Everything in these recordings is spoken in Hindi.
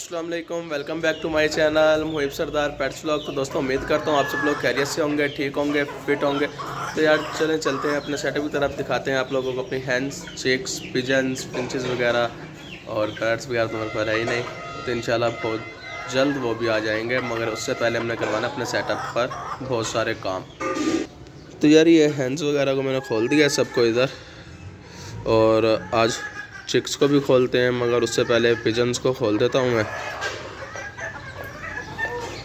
अस्सलाम वालेकुम, welcome back to my channel Muhib Sardar pets vlog. तो दोस्तों उम्मीद करता हूँ आप सब लोग खैरियत से होंगे, ठीक होंगे, फिट होंगे। तो यार चलते हैं अपने सेटअप की तरफ, दिखाते हैं आप लोगों को अपनी हैंस, चिक्स, पिजन्स, फिंचेस वगैरह और पैरट्स वगैरह तो मेरे पास है ही नहीं। तो इंशाल्लाह बहुत जल्द वो भी आ जाएंगे, मगर उससे पहले हमने करवाना अपने सेटअप पर बहुत सारे काम। तो यार ये हैंस वगैरह को मैंने खोल दिया सबको इधर, और आज चिक्स को भी खोलते हैं, मगर उससे पहले पिजन्स को खोल देता हूँ मैं,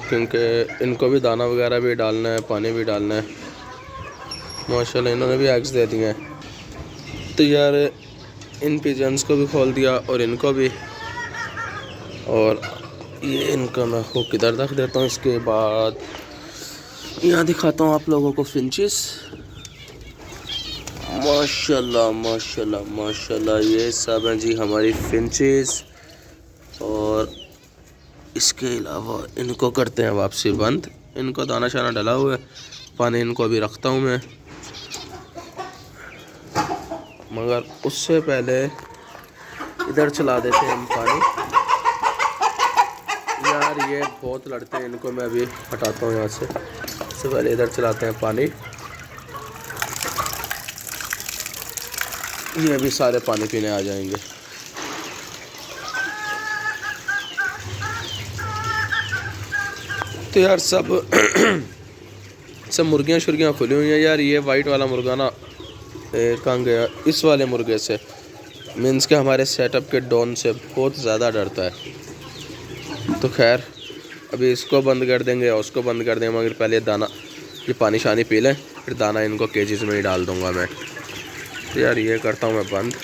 क्योंकि इनको भी दाना वगैरह भी डालना है, पानी भी डालना है। माशाल्लाह इन्होंने भी एग्स दे दिए हैं। तो यार इन पिजन्स को भी खोल दिया और इनको भी, और ये इनका मैं हुक इधर रख देता हूँ। इसके बाद यहाँ दिखाता हूँ आप लोगों को फिंचेस। माशाल्लाह माशाल्लाह माशाल्लाह ये सब हैं जी हमारी फिंचेस। और इसके अलावा इनको करते हैं वापसी बंद। इनको दाना शाना डाला हुआ है, पानी इनको अभी रखता हूँ मैं, मगर उससे पहले इधर चला देते हैं हम पानी। यार ये बहुत लड़ते हैं, इनको मैं अभी हटाता हूँ यहाँ से। इससे पहले इधर चलाते हैं पानी। ये भी सारे पानी पीने आ जाएंगे। तो यार सब सब मुर्गियाँ शुर्गियाँ खुली हुई हैं। यार ये वाइट वाला मुर्गा ना कहाँ गया, इस वाले मुर्गे से मीन्स के हमारे सेटअप के डॉन से बहुत ज़्यादा डरता है। तो खैर अभी इसको बंद कर देंगे और उसको बंद कर देंगे, मगर पहले दाना, ये पानी शानी पी लें, फिर दाना इनको केजेस में ही डाल दूँगा मैं। तो यार ये करता हूँ मैं बंद,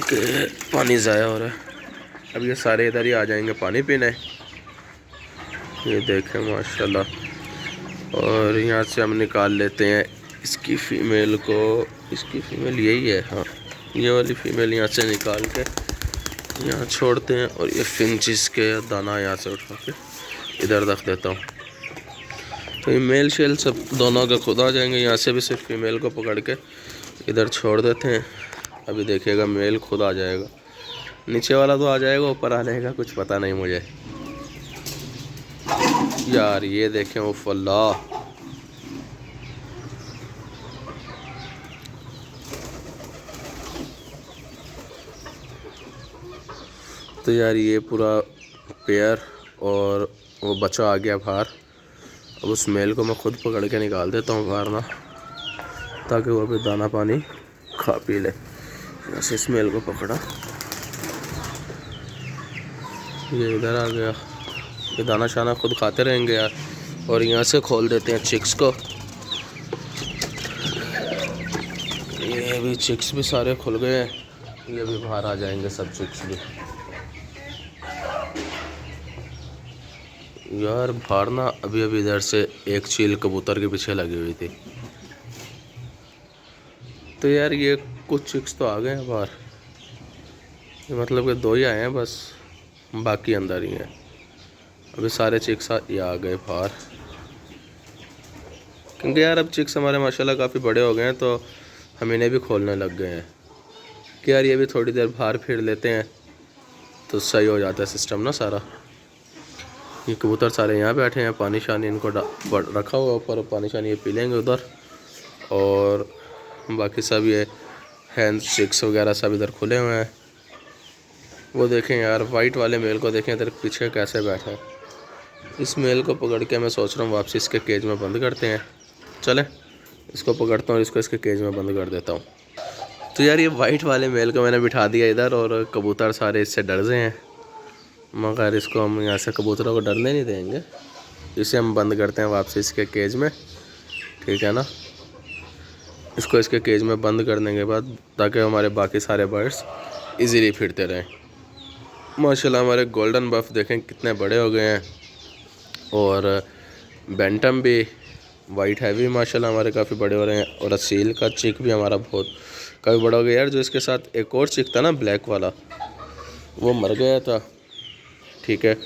कि पानी ज़ाया हो रहा है। अब ये सारे इधर ही आ जाएंगे पानी पीने। ये देखें माशाल्लाह। और यहाँ से हम निकाल लेते हैं इसकी फ़ीमेल को। इसकी फ़ीमेल यही है, हाँ ये वाली फ़ीमेल यहाँ से निकाल के यहाँ छोड़ते हैं, और ये फिंचेस के दाना यहाँ से उठा के इधर रख देता हूँ। तो ये मेल शेल सब दोनों के खुद आ जाएंगे। यहाँ से भी सिर्फ फीमेल को पकड़ के इधर छोड़ देते हैं। अभी देखिएगा मेल खुद आ जाएगा, नीचे वाला तो आ जाएगा, ऊपर आ जाएगा कुछ पता नहीं मुझे। यार ये देखें वो फल्ला, तो यार ये पूरा पेयर और वो बच्चा आ गया बाहर। अब उस मेल को मैं खुद पकड़ के निकाल देता हूँ बाहर ना, ताकि वो भी दाना पानी खा पी ले। ऐसे इस मेल को पकड़ा, ये इधर आ गया। ये दाना शाना खुद खाते रहेंगे यार। और यहाँ से खोल देते हैं चिक्स को। ये भी चिक्स भी सारे खुल गए हैं, ये भी बाहर आ जाएंगे सब चिक्स भी। यार बाहर ना अभी अभी इधर से एक चील कबूतर के पीछे लगी हुई थी। तो यार ये कुछ चिक्स तो आ गए हैं बाहर, ये मतलब कि 2 ही आए हैं बस, बाकी अंदर ही हैं। अभी सारे चिक्स ये आ गए बाहर, क्योंकि यार अब चिक्स हमारे माशाल्लाह काफ़ी बड़े हो गए हैं, तो हम इन्हें भी खोलने लग गए हैं कि यार ये भी थोड़ी देर बाहर फिर लेते हैं तो सही हो जाता है सिस्टम ना सारा। ये कबूतर सारे यहाँ बैठे हैं, पानी शानी इनको रखा हुआ ऊपर, पानी शानी ये पी लेंगे उधर। और बाकी सब ये हैंड्स, चिक्स वगैरह सब इधर खुले हुए हैं। वो देखें यार वाइट वाले मेल को देखें इधर पीछे कैसे बैठा है। इस मेल को पकड़ के मैं सोच रहा हूँ वापसी इसके केज में बंद करते हैं। चले इसको पकड़ता हूँ और इसको इसके केज में बंद कर देता हूँ। तो यार ये वाइट वाले मेल को मैंने बिठा दिया इधर, और कबूतर सारे इससे डर गए हैं, मगर इसको हम यहाँ से कबूतरों को डरने नहीं देंगे। इसे हम बंद करते हैं वापसी इसके केज में, ठीक है ना। इसको इसके केज में बंद करने के बाद, ताकि हमारे बाकी सारे बर्ड्स इजीली फिरते रहें। माशाल्लाह हमारे गोल्डन बफ देखें कितने बड़े हो गए हैं, और बेंटम भी वाइट हैवी माशाल्लाह हमारे काफ़ी बड़े हो रहे हैं। और असील का चिक भी हमारा बहुत काफ़ी बड़ा हो गया। यार जो इसके साथ एक और चिक था ना ब्लैक वाला, वो मर गया था, ठीक है,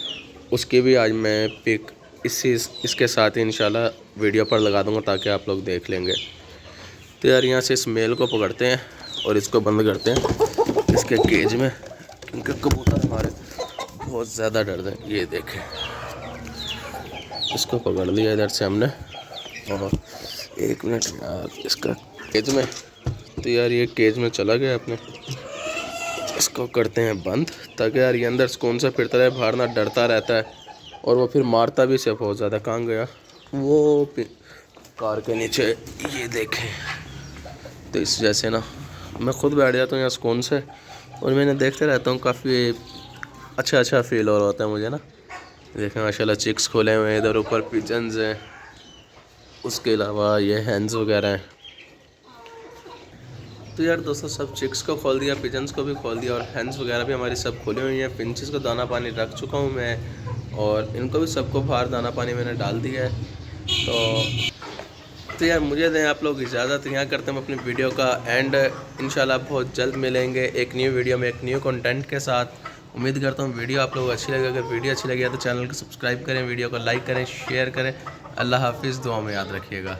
उसकी भी आज मैं पिक इसके साथ ही इंशाल्लाह वीडियो पर लगा दूंगा, ताकि आप लोग देख लेंगे। तो यार यहाँ से इस मेल को पकड़ते हैं और इसको बंद करते हैं इसके केज में, क्योंकि कबूतर हमारे बहुत ज़्यादा डरते हैं। ये देखें, इसको पकड़ लिया इधर से हमने। और 1 मिनट यार, इसका केज में, तो यार ये केज में चला गया अपने। इसको करते हैं बंद, ताकि यार ये अंदर सुकून से फिरता रहे, बाहर ना डरता रहता है। और वो फिर मारता भी से बहुत ज़्यादा। कहाँ गया वो? कार के नीचे। ये देखें, तो इस जैसे ना मैं खुद बैठ जाता हूँ यहाँ सुकून से, और मैंने देखते रहता हूँ। काफ़ी अच्छा फील हो रहा होता है मुझे ना। देखें माशाल्लाह चिक्स खोले हुए हैं, इधर ऊपर पिजन्स हैं, उसके अलावा ये हैंस वगैरह हैं। तो यार दोस्तों सब चिक्स को खोल दिया, पिजन्स को भी खोल दिया, और हैंस वगैरह भी हमारी सब खोली हुई हैं। फिंचेस को दाना पानी रख चुका हूँ मैं, और इनको भी सबको बाहर दाना पानी मैंने डाल दिया है। तो यार मुझे दें आप लोग इजाज़त। यहाँ करते हैं अपनी वीडियो का एंड। इंशाल्लाह बहुत जल्द मिलेंगे एक न्यू वीडियो में, एक न्यू कंटेंट के साथ। उम्मीद करता हूँ वीडियो आप लोगों को अच्छी लगे। अगर वीडियो अच्छी लगी है तो चैनल को सब्सक्राइब करें, वीडियो को लाइक करें, शेयर करें। अल्लाह हाफिज़, दुआ में याद रखिएगा।